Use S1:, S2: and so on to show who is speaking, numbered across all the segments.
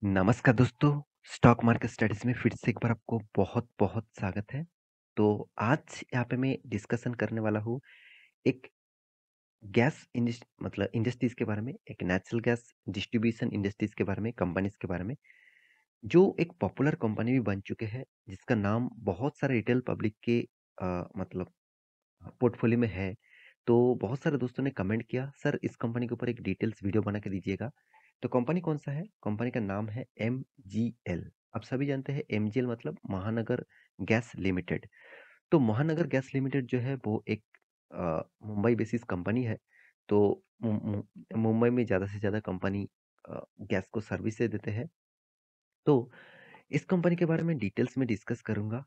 S1: नमस्कार दोस्तों, stock market studies में फिर से एक बार आपको बहुत-बहुत स्वागत है। तो आज यहाँ पे मैं डिस्कशन करने वाला हूँ एक गैस मतलब इंडस्ट्रीज़ के बारे में, एक नेचुरल गैस डिस्ट्रीब्यूशन इंडस्ट्रीज़ के बारे में, कंपनीज़ के बारे में, जो एक पॉपुलर कंपनी भी बन चुके हैं, जिसका नाम बहुत सारे रिटेल पब्लिक के मतलब पोर्टफोलियो में है। तो बहुत सारे दोस्तों ने कमेंट किया, "सर इस कंपनी के ऊपर एक डिटेल्स वीडियो बना के दीजिएगा।" तो कंपनी कौन-सा है? कंपनी का नाम है एमजीएल। आप सभी जानते हैं एमजीएल मतलब महानगर गैस लिमिटेड। तो महानगर गैस लिमिटेड जो है वो एक मुंबई बेसिस कंपनी है। तो मु मु मुंबई में ज़्यादा से ज़्यादा कंपनी गैस को सर्विस दे देते हैं। तो इस कंपनी के बारे में डिटेल्स में डिस्कस करूँगा।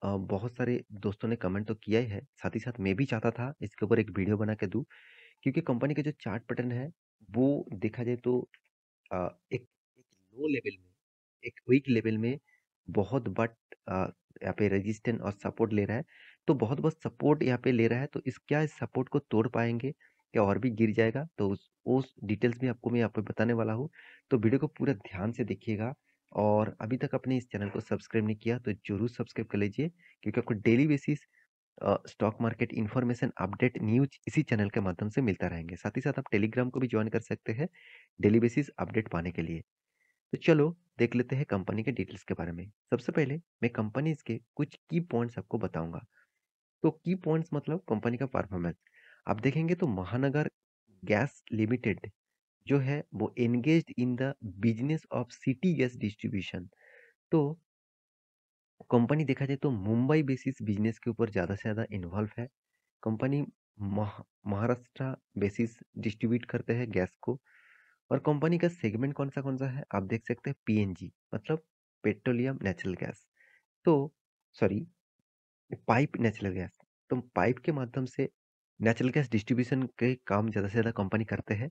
S1: बहुत सारे दोस्तों ने कमेंट तो किया ही है, साथ ही साथ मैं भी चाहता था इसके ऊपर एक वीडियो बना के दूँ, क्योंकि कंपनी का जो चार्ट पैटर्न है, वो देखा जाए तो एक एक लो लेवल में, एक वीक लेवल में बहुत बट यहाँ पे रेजिस्टेंस और सपोर्ट ले रहा है। तो बहुत सपोर्ट यहाँ पे ले रहा है, तो क्या इस सपोर्ट को तोड़ पाएँगे? या और भी गिर जाएगा? तो उस डिटेल्स भी आपको मैं यहाँ पे बताने वाला हूँ। तो वीडियो को पूरा ध्यान से देखिएगा और अभी तक आपने इस चैनल को सब्सक्राइब नहीं किया तो ज़रूर सब्सक्राइब कर लीजिए, क्योंकि आपको daily basis stock market information update news इसी चैनल के माध्यम से मिलता रहेंगे। साथ ही साथ आप टेलीग्राम को भी जॉइन कर सकते हैं, डेली बेसिस अपडेट पाने के लिए। तो चलो देख लेते हैं कंपनी के डिटेल्स के बारे में। सबसे पहले मैं कंपनीज़ के कुछ की पॉइंट्स आपको बताऊँगा। तो की पॉइंट्स मतलब कंपनी का परफॉर्मेंस। आप देखेंगे तो महानगर गैस लिमिटेड जो है वो engaged in the business of city gas distribution. तो कंपनी देखा जाए तो मुंबई बेसिस बिज़नेस के ऊपर ज़्यादा से ज़्यादा इन्वॉल्व है। कंपनी महाराष्ट्र बेसिस डिस्ट्रीब्यूट करते हैं गैस को। और कंपनी का सेगमेंट कौन सा है आप देख सकते हैं, पीएनजी मतलब पेट्रोलियम नेचुरल गैस। तो सॉरी, पाइप नेचुरल गैस। तो पाइप के माध्यम से नेचुरल गैस डिस्ट्रीब्यूशन के काम ज़्यादा से ज़्यादा कंपनी करते हैं।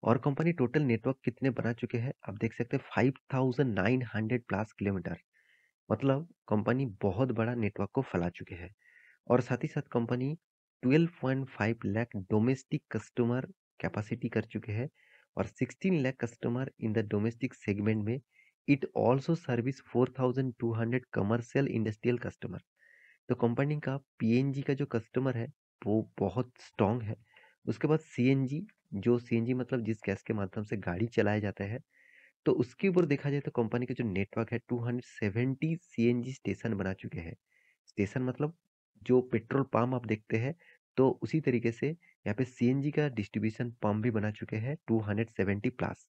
S1: और कंपनी टोटल नेटवर्क कितने बना चुके हैं आप देख सकते हैं, 5900 प्लस किलोमीटर। मतलब कंपनी बहुत बड़ा नेटवर्क को फैला चुके हैं। और साथ ही साथ company 12.5 lakh domestic customer capacity कर चुके हैं। और 16 lakh customer in the domestic segment में it also service 4200 commercial industrial customer. तो कंपनी का पीएनजी का जो कस्टमर है वो बहुत स्ट्रांग है। उसके बाद सीएनजी, जो सीएनजी मतलब जिस गैस के माध्यम से गाड़ी चलाया जाता है, तो उसके ऊपर देखा जाए तो कंपनी का जो नेटवर्क है 270 सीएनजी स्टेशन बना चुके हैं। स्टेशन मतलब जो पेट्रोल पंप आप देखते हैं, तो उसी तरीके से यहाँ पे सीएनजी का डिस्ट्रीब्यूशन पंप भी बना चुके हैं 270 प्लस।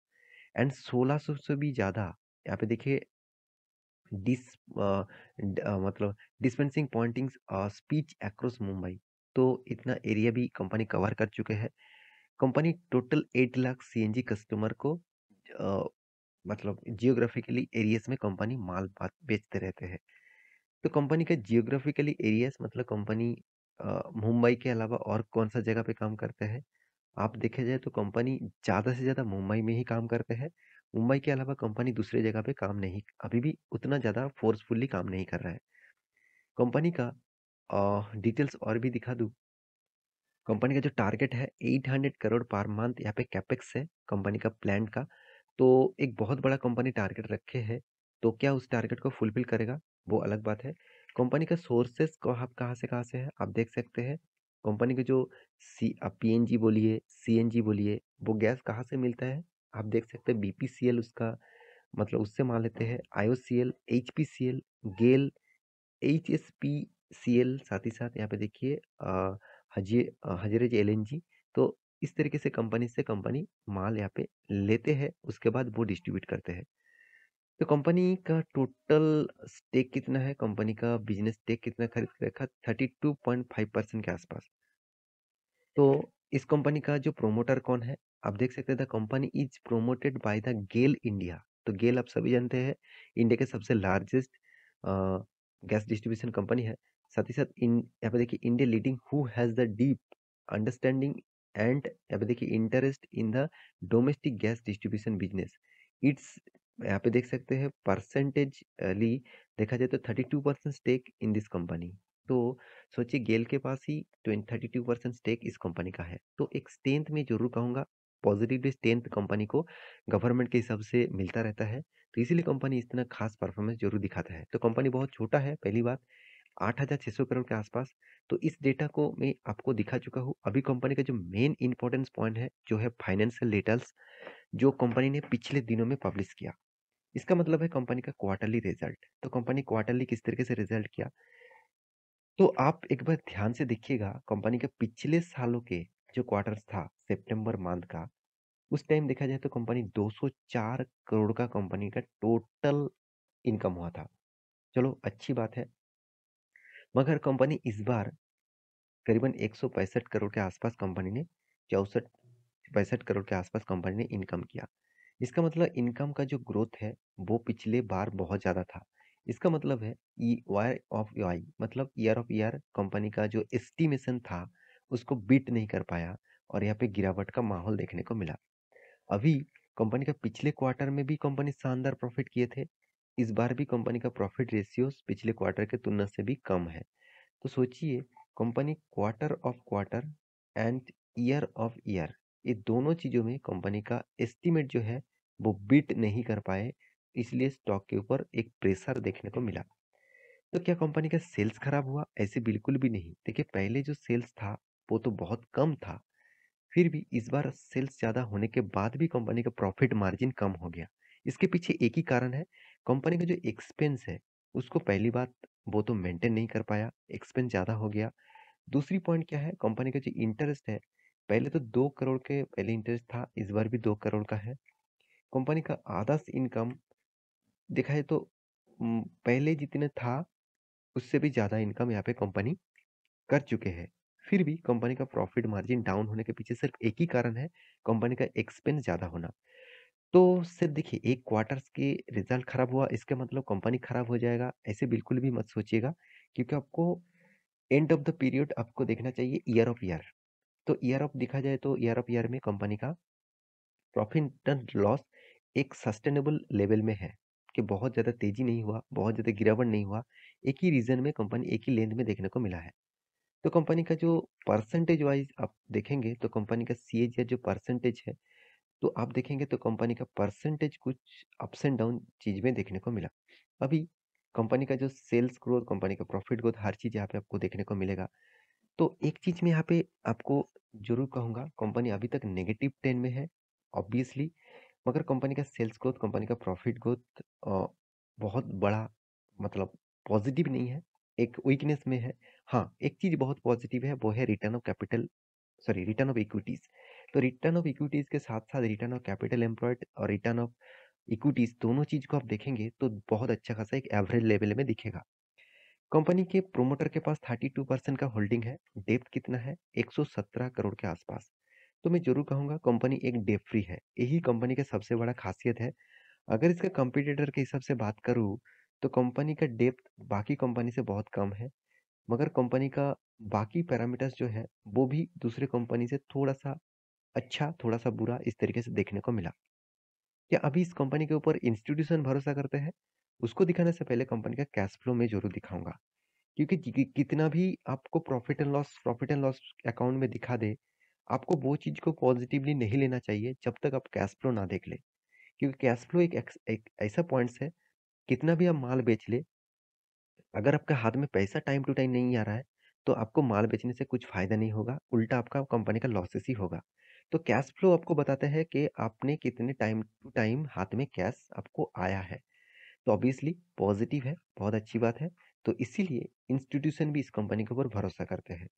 S1: एंड 1600 से भी ज़्यादा यहाँ पे देखिए डिस मतलब डिस्पेंसिंग पॉइंटिंग्स स्पीच अक्रॉस मुंबई। तो इतना एरिया भी कंपनी कवर कर चुके हैं। Company total 8 lakh CNG customer को अ, मतलब जियोग्राफिकली एरियाज में कंपनी माल बेचते रहते हैं। तो कंपनी का जियोग्राफिकली एरियाज मतलब कंपनी मुंबई के अलावा और कौन सा जगह पे काम करते हैं? आप देखा जाए तो कंपनी ज़्यादा से ज़्यादा मुंबई में ही काम करते हैं। मुंबई के अलावा कंपनी दूसरी जगह पे काम नहीं, अभी भी उतना ज़्यादा फोर्सफुली काम नहीं कर रहा है। कंपनी का डिटेल्स और भी दिखा दूँ, कंपनी का जो टारगेट है 800 करोड़ पर मंथ यहाँ पे कैपेक्स है कंपनी का प्लान का। तो एक बहुत बड़ा कंपनी टारगेट रखे है। तो क्या उस टारगेट को फुलफिल करेगा वो अलग बात है। कंपनी का सोर्सेस कहाँ से है आप देख सकते हैं। कंपनी के जो पीएनजी बोलिए, सीएनजी बोलिए, वो गैस कहाँ से मिलता है आप देख सकते हैं। बीपीसीएल उसका मतलब उससे मान लेते हैं, आईओसीएल, एचपीसीएल, गेल, एचएसपीसीएल, साथ ही साथ यहाँ पे देखिए हजीरेज एलएनजी। तो इस तरीके से कंपनी माल यहाँ पे लेते हैं, उसके बाद वो डिस्ट्रीब्यूट करते हैं। तो कंपनी का टोटल स्टेक कितना है, कंपनी का बिजनेस स्टेक कितना खरीद के रखा, 32.5% के आसपास। तो इस कंपनी का जो प्रोमोटर कौन है आप देख सकते हैं, the company is promoted by the GAIL India. तो गेल आप सभी जानते हैं इंडिया के सबसे लार्जेस्ट गैस डिस्ट्रीब्यूशन कंपनी है। साथ ही साथ इन यहाँ पे देखिए India leading who has the deep understanding and यहाँ पे देखिए interest in the domestic gas distribution business. It's यहाँ पे देख सकते हैं परसेंटेजली देखा जाए तो 32% स्टेक इन दिस कंपनी। तो सोचिए गेल के पास ही 32% स्टेक इस कंपनी का है। तो एक स्ट्रेंथ में जरूर कहूंगा पॉजिटिव स्ट्रेंथ कंपनी को गवर्नमेंट के हिसाब से मिलता रहता है, तो इसीलिए कंपनी इतना खास परफॉर्मेंस जरूर दिखाता है। तो कंपनी बहुत छोटा है, पहली बात 8,600 करोड़ के आसपास। तो इस डेटा को मैं आपको दिखा चुका हूँ। अभी कंपनी का जो मेन इंपॉर्टेंस पॉइंट है, जो है फाइनेंशियल डिटेल्स, जो कंपनी ने पिछले दिनों में पब्लिश किया। इसका मतलब है कंपनी का क्वार्टरली रिजल्ट। तो कंपनी क्वार्टरली किस तरीके से रिजल्ट किया, तो आप एक बार ध्यान से देखिएगा कंपनी के पिछले सालों के जो क्वार्टर्स था सितंबर मंथ का, उस टाइम देखा जाए तो कंपनी 204 करोड़ का कंपनी का टोटल इनकम हुआ था। चलो अच्छी बात है। मगर कंपनी इस बार करीबन 165 करोड़ के आसपास कंपनी ने 64-65 करोड़ के आसपास कंपनी ने इनकम किया। इसका मतलब इनकम का जो ग्रोथ है वो पिछले बार बहुत ज़्यादा था। इसका मतलब है ईयर ऑफ आई मतलब ईयर ऑफ ईयर कंपनी का जो एस्टिमेशन था उसको बीट नहीं कर पाया और यहाँ पे गिरावट का माहौल देखने को मिला। अभी कंपनी का पिछले क्वार्टर में भी कंपनी शानदार प्रॉफिट किए थे। इस बार भी कंपनी का प्रॉफिट रेशियो पिछले क्वार्टर के तुलना से भी कम है। तो सोचिए company quarter of quarter and year of year, ये दोनों चीजों में कंपनी का एस्टीमेट जो है वो बीट नहीं कर पाए, इसलिए स्टॉक के ऊपर एक प्रेशर देखने को मिला। तो क्या कंपनी का सेल्स खराब हुआ? ऐसे बिल्कुल भी नहीं। देखिए पहले जो सेल्स था वो तो बहुत कम था, फिर भी इस बार सेल्स ज़्यादा होने के बाद भी कंपनी का प्रॉफिट मार्जिन कम हो गया। इसके पीछे एक ही कारण है, कंपनी का जो एक्सपेंस है उसको पहली बात वो तो मेंटेन नहीं कर पाया, एक्सपेंस ज़्यादा हो गया। दूसरी पॉइंट क्या है, कंपनी का जो इंटरेस्ट है, पहले तो 2 करोड़ के पहले इंटरेस्ट था, इस बार भी 2 करोड़ का है। कंपनी का आधा से इनकम देखा है तो पहले जितने था उससे भी ज़्यादा इनकम यहाँ पे कंपनी कर चुके हैं। फिर भी कंपनी का प्रॉफिट मार्जिन डाउन होने के पीछे सिर्फ एक ही कारण है, कंपनी का एक्सपेंस ज़्यादा होना। तो सिर्फ देखिए एक क्वार्टर्स के रिजल्ट खराब हुआ इसका मतलब कंपनी खराब हो जाएगा, ऐसे बिल्कुल भी मत सोचिएगा। क्योंकि आपको एंड ऑफ द पीरियड आपको देखना चाहिए ईयर ऑफ ईयर। तो ईयर ऑफ देखा जाए तो ईयर ऑफ ईयर में कंपनी का प्रॉफिट एंड लॉस एक सस्टेनेबल लेवल में है, कि बहुत ज़्यादा तेजी नहीं हुआ, बहुत ज़्यादा गिरावट नहीं हुआ। एक ही रीजन में कंपनी एक ही लेंथ में देखने को मिला है। तो कंपनी का जो परसेंटेज वाइज आप देखेंगे तो कंपनी का सीएजीआर जो परसेंटेज है, तो आप देखेंगे तो कंपनी का परसेंटेज कुछ अप्स एंड डाउन चीज में देखने को मिला। अभी कंपनी का जो सेल्स ग्रोथ, कंपनी का प्रॉफिट ग्रोथ, हर चीज यहाँ पे आपको देखने को मिलेगा। तो एक चीज मैं यहाँ पे आपको जरूर कहूंगा, कंपनी अभी तक नेगेटिव 10 में है ऑब्वियसली, मगर कंपनी का सेल्स ग्रोथ, कंपनी का प्रॉफिट ग्रोथ बहुत बड़ा मतलब पॉजिटिव नहीं है, एक वीकनेस में है। हाँ एक चीज बहुत पॉजिटिव है, वो है return of capital, sorry return of equities. तो रिटर्न ऑफ इक्विटीज के साथ साथ रिटर्न ऑफ कैपिटल एम्प्लॉयड और रिटर्न ऑफ इक्विटीज दोनों चीज को आप देखेंगे तो बहुत अच्छा खासा एक एवरेज लेवल में दिखेगा। कंपनी के प्रोमोटर के पास 32% का होल्डिंग है। डेप्थ कितना है? 117 करोड़ के आसपास। तो मैं जरूर कहूंगा कंपनी एक डेप फ्री है, यही कंपनी का सबसे बड़ा खासियत है। अगर इसका कंपटीटर के हिसाब से बात करूँ तो कंपनी का डेप्थ बाकी कंपनी से बहुत कम है, मगर कंपनी का बाकी पैरामीटर्स जो है वो भी दूसरे कंपनी से थोड़ा सा अच्छा, थोड़ा सा बुरा इस तरीके से देखने को मिला। क्या अभी इस कंपनी के ऊपर इंस्टीट्यूशन भरोसा करते हैं? उसको दिखाने से पहले कंपनी का कैश फ्लो में जरूर दिखाऊंगा। क्योंकि कितना भी आपको प्रॉफिट एंड लॉस अकाउंट में दिखा दे, आपको वो चीज को पॉजिटिवली नहीं लेना चाहिए जब तक आप कैश फ्लो ना देख ले। क्योंकि कैश फ्लो एक ऐसा पॉइंट्स है, कितना भी आप माल बेच ले, अगर आपका हाथ में पैसा टाइम टू टाइम नहीं आ रहा है तो आपको माल बेचने से कुछ फायदा नहीं होगा, उल्टा आपका कंपनी का लॉसेस ही होगा। तो कैश फ्लो आपको बताता है कि आपने कितने टाइम टू टाइम हाथ में कैश आपको आया है। तो ऑब्वियसली पॉजिटिव है, बहुत अच्छी बात है। तो इसीलिए इंस्टीट्यूशन भी इस कंपनी के ऊपर भरोसा करते हैं।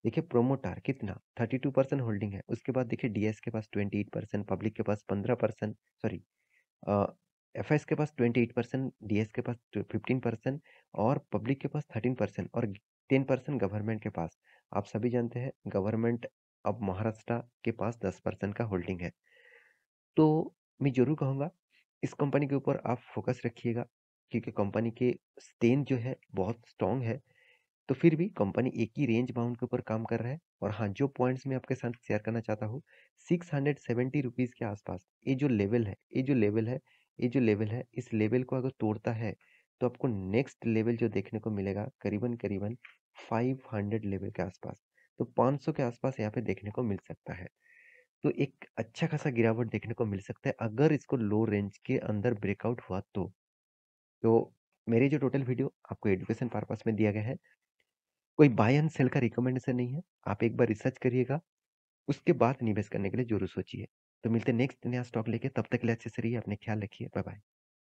S1: देखिए प्रोमोटर कितना 32% होल्डिंग है, उसके बाद देखिए डीएस के पास 28%, पब्लिक के पास 15%, सॉरी एफएस के पास 28%, डीएस के पास 15% और पब्लिक के पास 13% और 10% गवर्नमेंट के पास। आप सभी जानते हैं गवर्नमेंट अब महाराष्ट्र के पास 10% का होल्डिंग है। तो मैं जरूर कहूँगा इस कंपनी के ऊपर आप फोकस रखिएगा, क्योंकि कंपनी के स्टेन जो है बहुत स्ट्रांग है। तो फिर भी कंपनी एक ही रेंज बाउंड के ऊपर काम कर रहा है। और हाँ जो पॉइंट्स मैं आपके साथ शेयर करना चाहता हूँ, 670 रुपीज़ के आसपास ये जो लेवल है, ये जो लेवल है, ये जो लेवल है, इस लेवल को अगर तोड़ता है तो आपको नेक्स्ट लेवल जो देखने को मिलेगा करीबन करीबन 500 लेवल के आसपास। तो 500 के आसपास यहाँ पे देखने को मिल सकता है। तो एक अच्छा खासा गिरावट देखने को मिल सकता है अगर इसको लो रेंज के अंदर ब्रेकआउट हुआ तो। तो मेरी जो टोटल वीडियो आपको एजुकेशन पर्पस में दिया गया है, कोई बाय एंड सेल का रिकमेंडेशन नहीं है। आप एक बार रिसर्च करिएगा, उसके बाद निवेश करने के लिए ज़रूर सोचिए। तो मिलते हैं नेक्स्ट नया स्टॉक लेके, तब तक के लिए अच्छे से रहिए, अपने ख्याल रखिए। Bye bye.